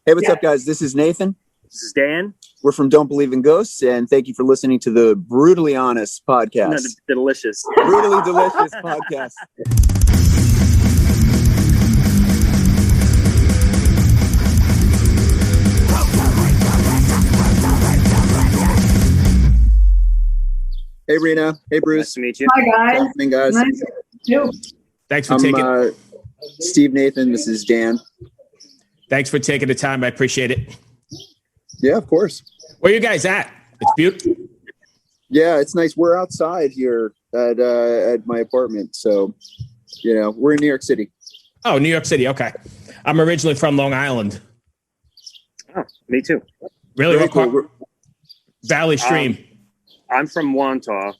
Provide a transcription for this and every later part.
Hey, what's up, guys? This is Nathan. This is Dan. We're from Don't Believe in Ghosts, and thank you for listening to the Brutally Honest podcast. No, the delicious. Brutally Delicious podcast. Hey, Rena. Hey, Bruce. Nice to meet you. Hi, guys. Good guys. Nice to meet you. Thanks for taking. Steve Nathan. This is Dan. Thanks for taking the time. I appreciate it. Yeah, of course. Where you guys at? It's beautiful. Yeah, it's nice. We're outside here at my apartment, so we're in New York City. Oh, New York City. Okay, I'm originally from Long Island. Oh, me too. Really? Very What part? cool. Valley Stream. I'm from Wantagh.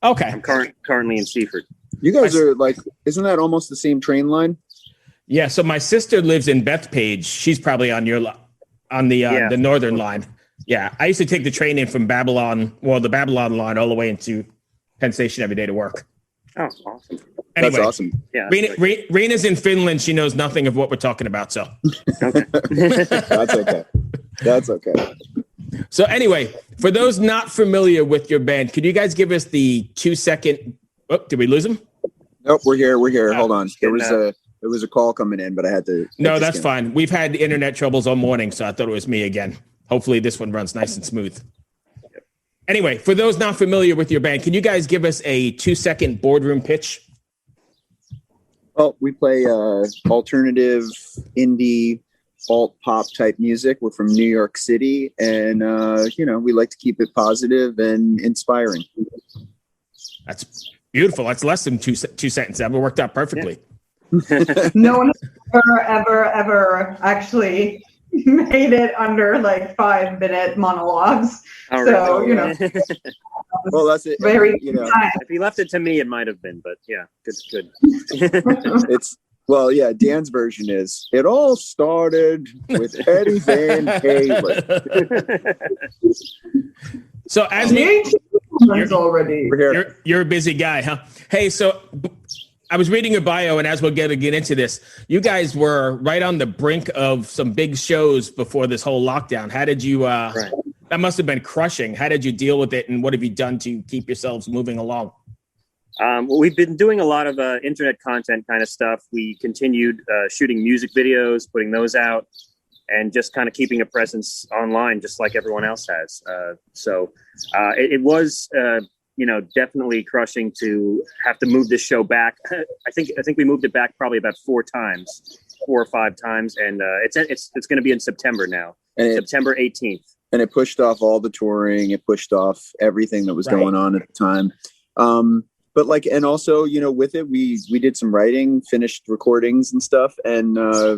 Okay. I'm currently in Seaford. You guys are like, isn't that almost the same train line? Yeah. So my sister lives in Bethpage. She's probably on your the northern line. Yeah. I used to take the train in from the Babylon line all the way into Penn Station every day to work. Oh, awesome. Anyway, That's awesome. Yeah. Rena's in Finland. She knows nothing of what we're talking about. So. Okay. That's okay. That's okay. So anyway, for those not familiar with your band, could you guys give us the 2-second? Oh, did we lose him? Nope, we're here. We're here. Oh, Hold on. There was a call coming in, but I had to. No, that's fine. We've had internet troubles all morning, so I thought it was me again. Hopefully this one runs nice and smooth. Anyway, for those not familiar with your band, can you guys give us a 2-second boardroom pitch? Well, we play alternative, indie, alt pop type music. We're from New York City, and we like to keep it positive and inspiring. That's beautiful. That's less than two sentences. That worked out perfectly. Yeah. No one has ever actually made it under like 5-minute monologues. Oh, So, really? Well, that's it. Very It's If he left it to me, it might have been, but yeah, good. Dan's version is it all started with Eddie Van Halen. So as already. We're here. you're a busy guy, huh? Hey, so I was reading your bio, and as we'll get into this, you guys were right on the brink of some big shows before this whole lockdown. How did you? Right. That must have been crushing. How did you deal with it, and what have you done to keep yourselves moving along? Well, we've been doing a lot of internet content kind of stuff. We continued shooting music videos, putting those out, and just kind of keeping a presence online, just like everyone else has. It was, definitely crushing to have to move this show back. I think we moved it back probably about 4 or 5 times, and it's going to be in September now, September 18th. And it pushed off all the touring. It pushed off everything that was going on at the time. But and also, with it, we did some writing, finished recordings and stuff, and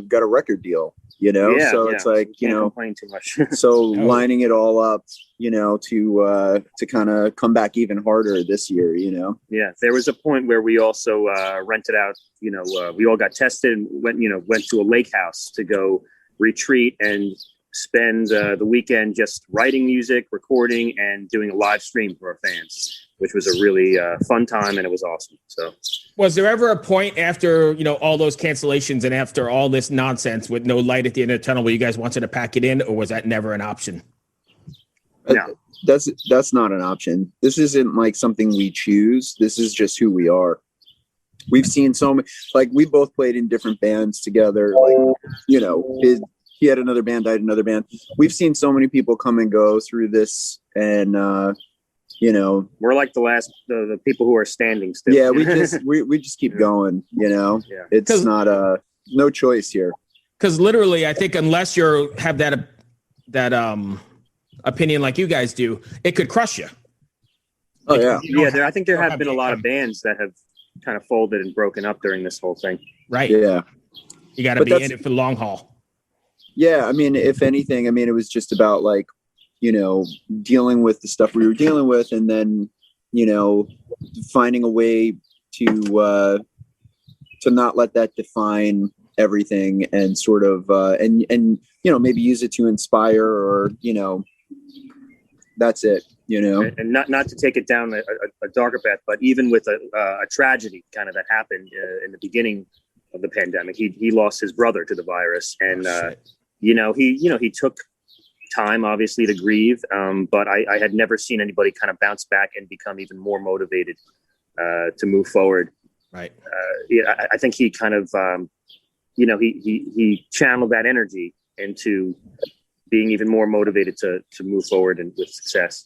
got a record deal, it's like, can't complain too much. so lining it all up, to kind of come back even harder this year, Yeah. There was a point where we also rented out, we all got tested and went to a lake house to go retreat and spend the weekend just writing music, recording, and doing a live stream for our fans, which was a really fun time, and it was awesome. So, was there ever a point after all those cancellations and after all this nonsense with no light at the end of the tunnel where you guys wanted to pack it in, or was that never an option? No, that's not an option. This isn't like something we choose. This is just who we are. We've seen so many, we both played in different bands together. He had another band, I had another band. We've seen so many people come and go through this, and we're like the people who are standing still. Yeah, we just keep going. Yeah. It's not no choice here. Because literally, I think unless you have that opinion like you guys do, it could crush you. Oh yeah, yeah. I think there have been a lot of bands that have kind of folded and broken up during this whole thing. Right. Yeah. You got to be in it for the long haul. Yeah, I mean, if anything, it was just about dealing with the stuff we were dealing with, and then finding a way to not let that define everything, and sort of and maybe use it to inspire, or that's it. And not to take it down a darker path, but even with a tragedy kind of that happened in the beginning of the pandemic, he lost his brother to the virus, and he took time obviously to grieve, but I had never seen anybody kind of bounce back and become even more motivated to move forward. Right. I think he kind of he channeled that energy into being even more motivated to move forward and with success,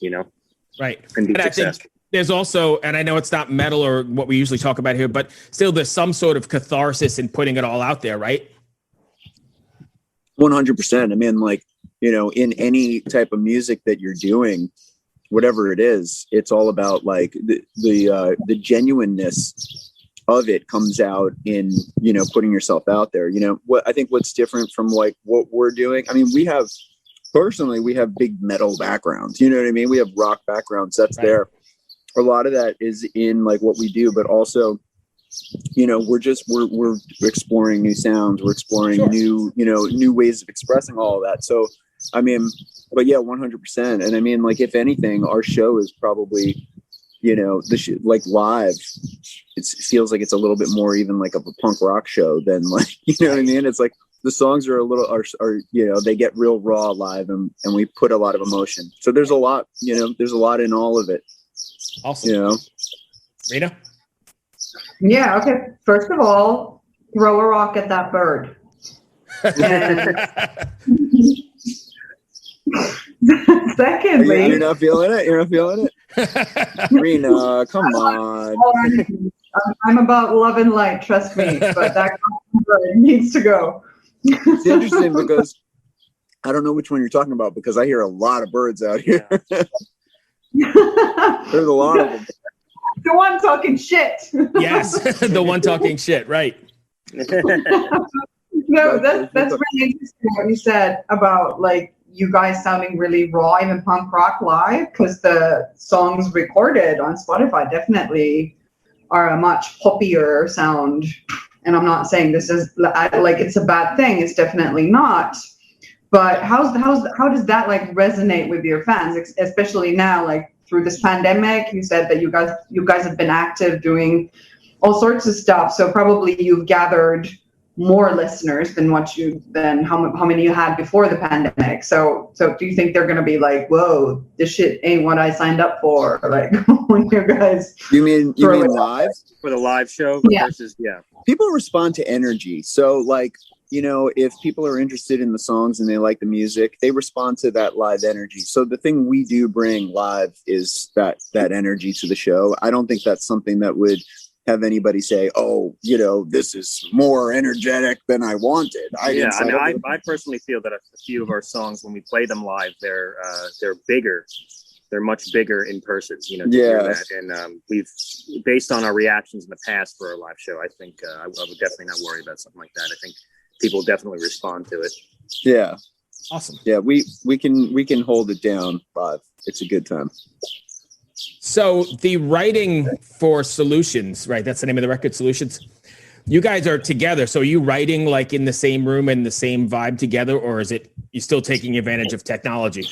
Right. And be I successful. think there's also, and I know it's not metal or what we usually talk about here, but still there's some sort of catharsis in putting it all out there, right? 100%. I mean, like, in any type of music that you're doing, whatever it is, it's all about like the genuineness of it comes out in, putting yourself out there. What I think what's different from like what we're doing. I mean, we have big metal backgrounds, you know what I mean? We have rock backgrounds that's right. There. A lot of that is in like what we do, but also, we're exploring new sounds. We're exploring sure. new ways of expressing all of that. So, I mean, but yeah, 100%. And I mean, like, if anything, our show is probably, like live, it feels like it's a little bit more even like of a punk rock show than like, what I mean? It's like the songs are they get real raw live and we put a lot of emotion. So there's a lot in all of it. Awesome. Rena? Yeah. Okay. First of all, throw a rock at that bird. Secondly, you're not feeling it. Rena, come on. I'm about love and light. Trust me, but that bird needs to go. It's interesting because I don't know which one you're talking about because I hear a lot of birds out here. There's a lot of them. The one talking shit. Yes, the one talking shit, right. No, that's really interesting what you said about like you guys sounding really raw, even punk rock live, because the songs recorded on Spotify definitely are a much poppier sound. And I'm not saying this is like it's a bad thing. It's definitely not. But how does that like resonate with your fans, especially now, like through this pandemic? You said that you guys have been active doing all sorts of stuff. So probably you've gathered more listeners than how many you had before the pandemic. So do you think they're going to be like, whoa, this shit ain't what I signed up for? Like when you guys, you mean live for the live show? Yeah. Versus, yeah. People respond to energy. So like, if people are interested in the songs and they like the music, they respond to that live energy. So the thing we do bring live is that energy to the show. I don't think that's something that would have anybody say, oh, this is more energetic than I wanted. I personally feel that a few of our songs, when we play them live, they're bigger. They're much bigger in person, to hear that. And we've, based on our reactions in the past for our live show, I think I would definitely not worry about something like that. I think people definitely respond to it. Yeah. Awesome. Yeah, we can hold it down live. It's a good time. So the writing for Solutions, right? That's the name of the record, Solutions. You guys are together. So are you writing like in the same room and the same vibe together, or is it you still taking advantage of technology?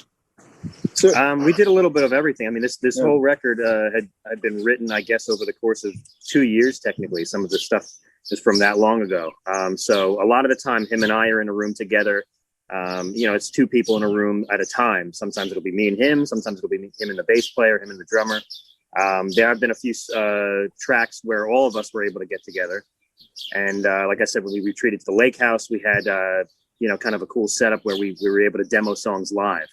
We did a little bit of everything. I mean, this whole record had been written, I guess, over the course of 2 years. Technically, some of the stuff is from that long ago. So a lot of the time, him and I are in a room together. It's two people in a room at a time. Sometimes it'll be me and him. Sometimes it'll be him and the bass player, him and the drummer. There have been a few tracks where all of us were able to get together. And like I said, when we retreated to the lake house, we had, kind of a cool setup where we were able to demo songs live.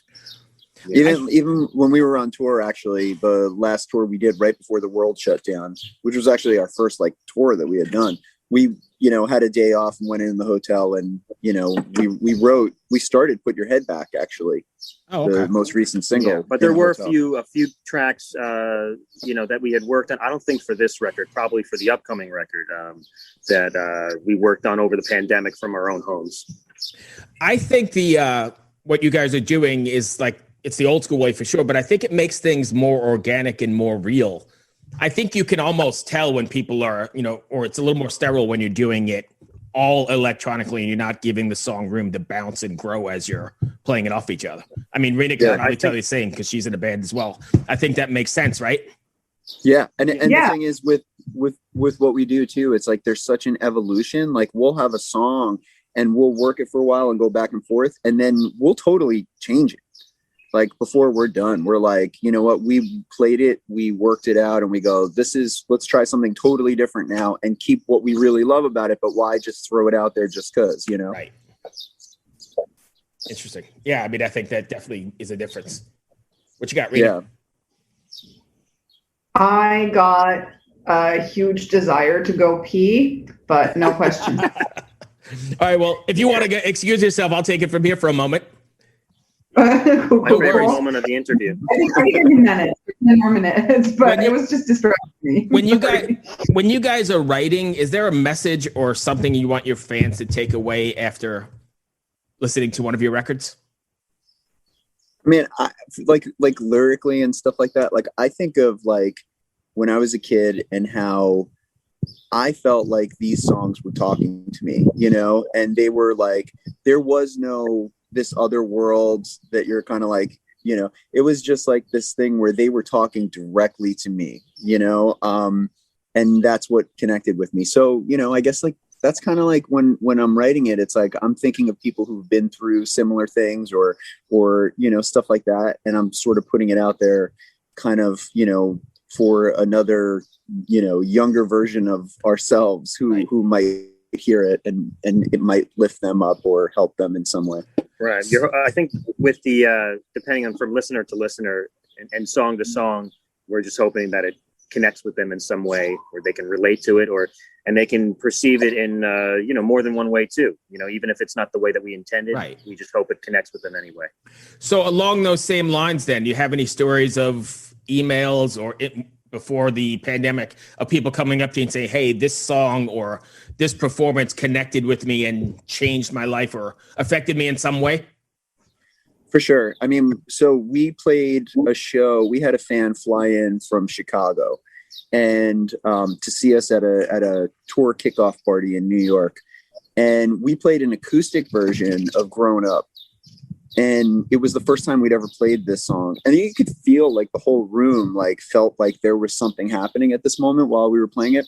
Even when we were on tour, actually, the last tour we did right before the world shut down, which was actually our first like tour that we had done. We, had a day off and went in the hotel and, we started Put Your Head Back, actually. Oh, okay. The most recent single. Yeah, but there were a few tracks, that we had worked on. I don't think for this record, probably for the upcoming record that we worked on over the pandemic from our own homes. I think what you guys are doing is like, it's the old school way for sure, but I think it makes things more organic and more real. I think you can almost tell when people are, or it's a little more sterile when you're doing it all electronically and you're not giving the song room to bounce and grow as you're playing it off each other. I mean, Rena can probably tell you the same because she's in a band as well. I think that makes sense, right? Yeah. And the thing is with what we do too, it's like there's such an evolution. Like we'll have a song and we'll work it for a while and go back and forth, and then we'll totally change it. Like before we're done, we're like, you know what, we played it, we worked it out, and we go, let's try something totally different now and keep what we really love about it, but why just throw it out there just because, you know? Right. Interesting. Yeah, I mean, I think that definitely is a difference. What you got, Rita? Yeah. I got a huge desire to go pee, but no question. All right, well, if you want to excuse yourself, I'll take it from here for a moment. Cool. Favorite moment of the interview. I think 10 more minutes, but it was just distracting me. When you guys are writing, is there a message or something you want your fans to take away after listening to one of your records? I mean, like lyrically and stuff like that. Like I think of like when I was a kid and how I felt like these songs were talking to me, you know, and they were like, there was no this other world that you're kind of like, you know, it was just like this thing where they were talking directly to me, you know, and that's what connected with me. So, you know, I guess like that's kind of like when I'm writing it, it's like I'm thinking of people who've been through similar things or you know, stuff like that, and I'm sort of putting it out there kind of, you know, for another, you know, younger version of ourselves who might hear it and it might lift them up or help them in some way. Right. I think with the depending on from listener to listener and song to song, we're just hoping that it connects with them in some way, or they can relate to it, and they can perceive it in you know, more than one way too. You know, even if it's not the way that we intended, right. We just hope it connects with them anyway. So along those same lines, then, do you have any stories of emails or before the pandemic of people coming up to you and say, hey, this song or this performance connected with me and changed my life or affected me in some way? For sure. I mean, so we played a show. We had a fan fly in from Chicago and to see us at a tour kickoff party in New York. And we played an acoustic version of Grown Up. And it was the first time we'd ever played this song. And you could feel like the whole room like felt like there was something happening at this moment while we were playing it.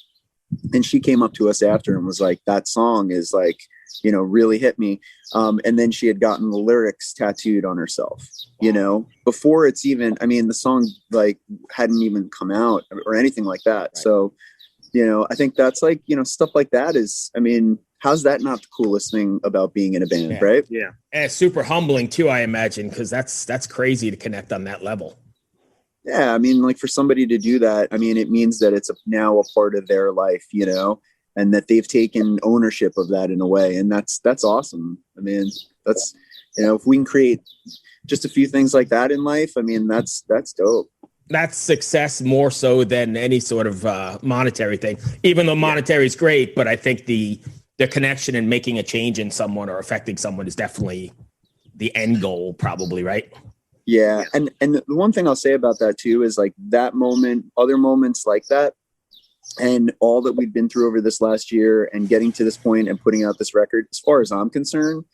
And she came up to us after and was like, that song is like, you know, really hit me. And then she had gotten the lyrics tattooed on herself, you know, before it's even, I mean, the song like hadn't even come out or anything like that. Right. So, you know, I think that's like, you know, stuff like that is, I mean, how's that not the coolest thing about being in a band, right? Yeah. And it's super humbling too, I imagine, because that's crazy to connect on that level. Yeah, I mean, like for somebody to do that, I mean, it means that it's now a part of their life, you know, and that they've taken ownership of that in a way. And that's awesome. I mean, that's, you know, if we can create just a few things like that in life, I mean, that's dope. That's success more so than any sort of monetary thing, even though monetary is great. But I think the connection and making a change in someone or affecting someone is definitely the end goal, probably, right? Yeah. And the one thing I'll say about that too is like that moment, other moments like that, and all that we've been through over this last year and getting to this point and putting out this record, as far as I'm concerned,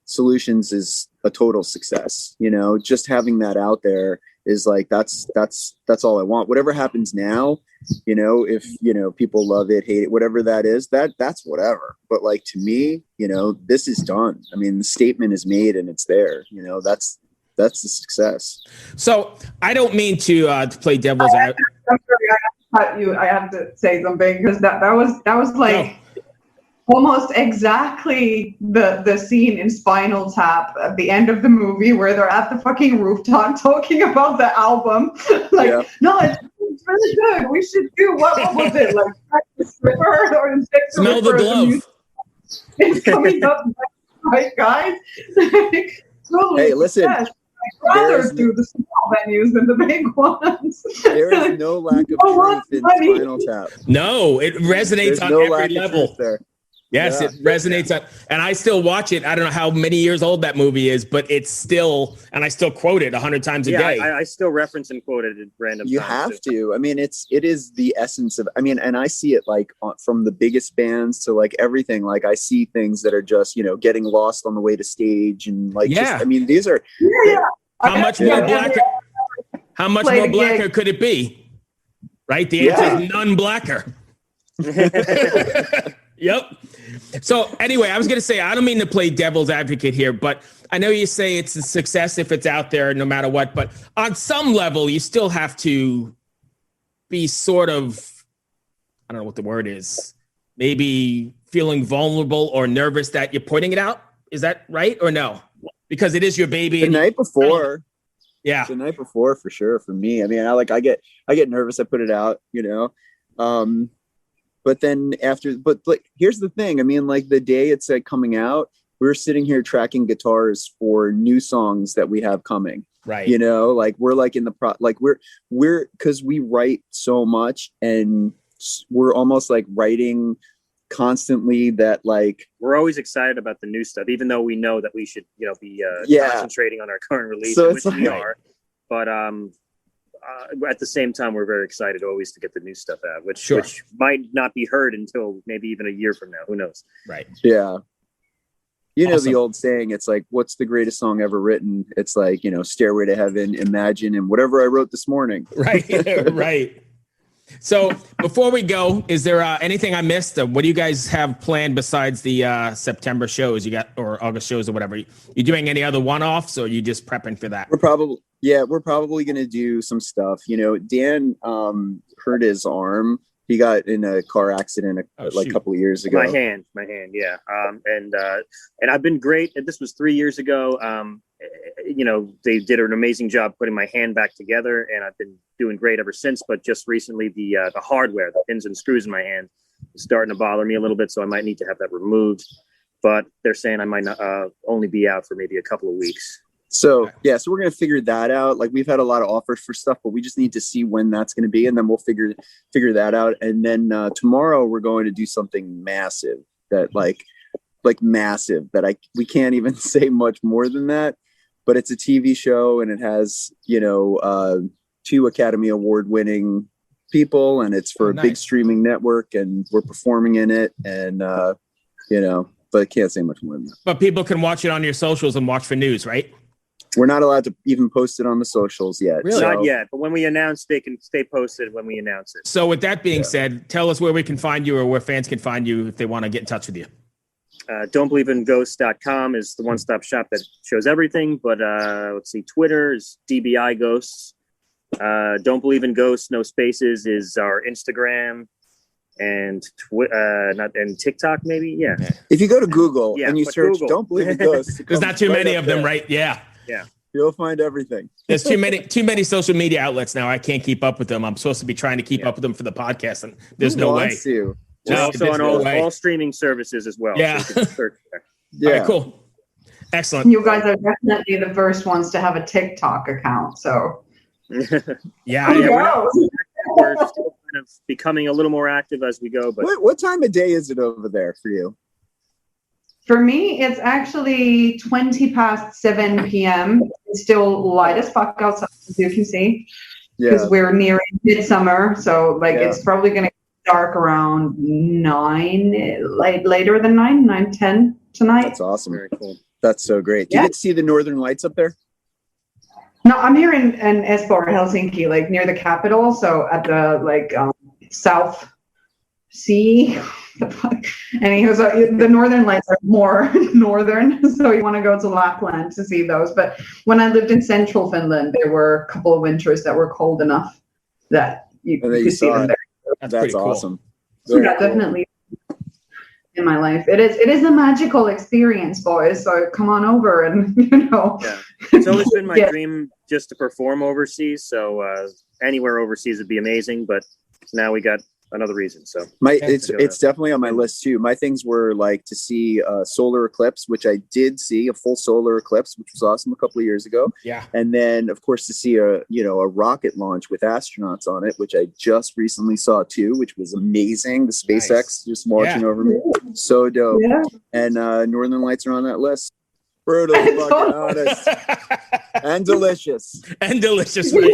Solutions is a total success. You know, just having that out there is like, that's all I want. Whatever happens now, you know, if, you know, people love it, hate it, whatever that is, that's whatever. But like, to me, you know, this is done. I mean, the statement is made and it's there, you know, that's the success. So I don't mean to play devil's advocate. I have to say something because that was like almost exactly the scene in Spinal Tap at the end of the movie where they're at the fucking rooftop talking about the album. Like, no, it's really good. We should do what was it like? The stripper or the Smell the glove. It's coming up, right, guys? Totally. Hey, listen. Yes. I'd rather do the small venues than the big ones. There is no lack of truth in Spinal Tap. No, it resonates There's on no every level. There. Yes, it resonates on, and I still watch it. I don't know how many years old that movie is, but it's still, and I still quote it 100 times a day. I still reference and quote it at random You times. have to. I mean, it is the essence of, I mean, and I see it like from the biggest bands to like everything. Like I see things that are just, you know, getting lost on the way to stage and like, just, I mean, these are. How much more blacker? How much more blacker could it be? Right. The answer is none blacker. Yep. So anyway, I was going to say, I don't mean to play devil's advocate here, but I know you say it's a success if it's out there no matter what, but on some level, you still have to be sort of, I don't know what the word is, maybe feeling vulnerable or nervous that you're putting it out. Is that right or no? Because it is your baby. The night before. Yeah. The night before, for sure. For me, I mean, I get nervous. I put it out, but then here's the thing. I mean, like the day it's like coming out, we're sitting here tracking guitars for new songs that we have coming. Right. Like we're like in the we're because we write so much and we're almost like writing constantly that like we're always excited about the new stuff, even though we know that we should, be concentrating on our current release, so which we are. But at the same time, we're very excited always to get the new stuff out, which might not be heard until maybe even a year from now. Who knows? Right. Yeah. Awesome. The old saying, it's like, what's the greatest song ever written? It's like, Stairway to Heaven, Imagine, and whatever I wrote this morning. Right. Right. So before we go, is there anything I missed? What do you guys have planned besides the September shows you got, or August shows or whatever? You doing any other one-offs, or are you just prepping for that? We're probably going to do some stuff. Dan hurt his arm. He got in a car accident a couple of years ago. My hand. Yeah. And I've been great. This was 3 years ago. They did an amazing job putting my hand back together, and I've been doing great ever since. But just recently, the hardware, the pins and screws in my hand, is starting to bother me a little bit. So I might need to have that removed. But they're saying I might not only be out for maybe a couple of weeks. So we're going to figure that out. Like we've had a lot of offers for stuff, but we just need to see when that's going to be. And then we'll figure that out. And then tomorrow we're going to do something massive that like massive that we can't even say much more than that, but it's a TV show and it has, 2 Academy Award winning people, and it's for a big streaming network, and we're performing in it. And, but I can't say much more than that. But people can watch it on your socials and watch for news, right? We're not allowed to even post it on the socials yet. Really? Not yet. But when we announce, they can stay posted when we announce it. So with that being said, tell us where we can find you or where fans can find you if they want to get in touch with you. Don'tBelieveInGhosts.com is the one-stop shop that shows everything. But let's see, Twitter is DBI Ghosts. Don't Believe in Ghosts, no spaces, is our Instagram. And TikTok, maybe. Yeah. If you go to Google and you search Don't Believe in Ghosts, there's not too many of them, right? Yeah. You'll find everything. There's too many social media outlets now. I can't keep up with them. I'm supposed to be trying to keep up with them for the podcast, and there's no way. We're also on all streaming services as well. Yeah. So you can search there. All right, cool. Excellent. You guys are definitely the first ones to have a TikTok account. So yeah. We're still kind of becoming a little more active as we go. But what time of day is it over there for you? For me, it's actually 20 past 7 p.m. It's still light as fuck outside, as you can see, because we're nearing midsummer. So it's probably going to get dark around 9, later than 9:10 tonight. That's awesome. Very cool. That's so great. Do you get to see the Northern Lights up there? No, I'm here in Espoo, Helsinki, near the capital. So at the South Sea. And he was the Northern Lights are more northern, so you want to go to Lapland to see those. But when I lived in central Finland, there were a couple of winters that were cold enough that you could see them there. That's awesome. So definitely in my life, it is a magical experience, boys. So come on over, and it's always been my dream just to perform overseas. So anywhere overseas would be amazing, but now we got another reason. So it's definitely on my list too. My things were to see a solar eclipse, which I did see, a full solar eclipse, which was awesome a couple of years ago. Yeah. And then of course to see a rocket launch with astronauts on it, which I just recently saw too, which was amazing. The SpaceX just marching over me. So dope. Yeah. And Northern Lights are on that list. Brutal, fucking honest. And delicious. Right?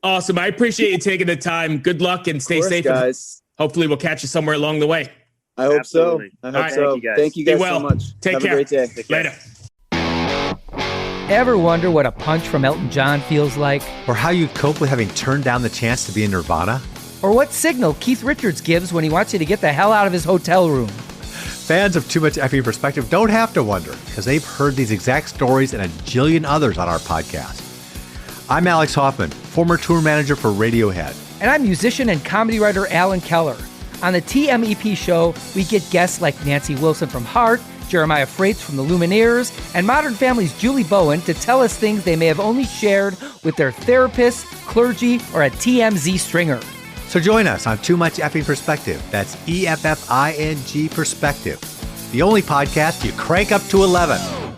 Awesome. I appreciate you taking the time. Good luck and stay safe, guys. Hopefully we'll catch you somewhere along the way. I hope Absolutely. so. I hope so. Thank you guys so much. Take care. Have a great day. Later. Ever wonder what a punch from Elton John feels like? Or how you'd cope with having turned down the chance to be in Nirvana? or what signal Keith Richards gives when he wants you to get the hell out of his hotel room. Fans of Too Much Effing Perspective don't have to wonder, because they've heard these exact stories and a jillion others on our podcast. I'm Alex Hoffman, former tour manager for Radiohead. And I'm musician and comedy writer Alan Keller. On the TMEP show, we get guests like Nancy Wilson from Heart, Jeremiah Freites from the Lumineers, and Modern Family's Julie Bowen to tell us things they may have only shared with their therapist, clergy, or a TMZ stringer. So join us on Too Much Effing Perspective. That's EFFING Perspective. The only podcast you crank up to 11.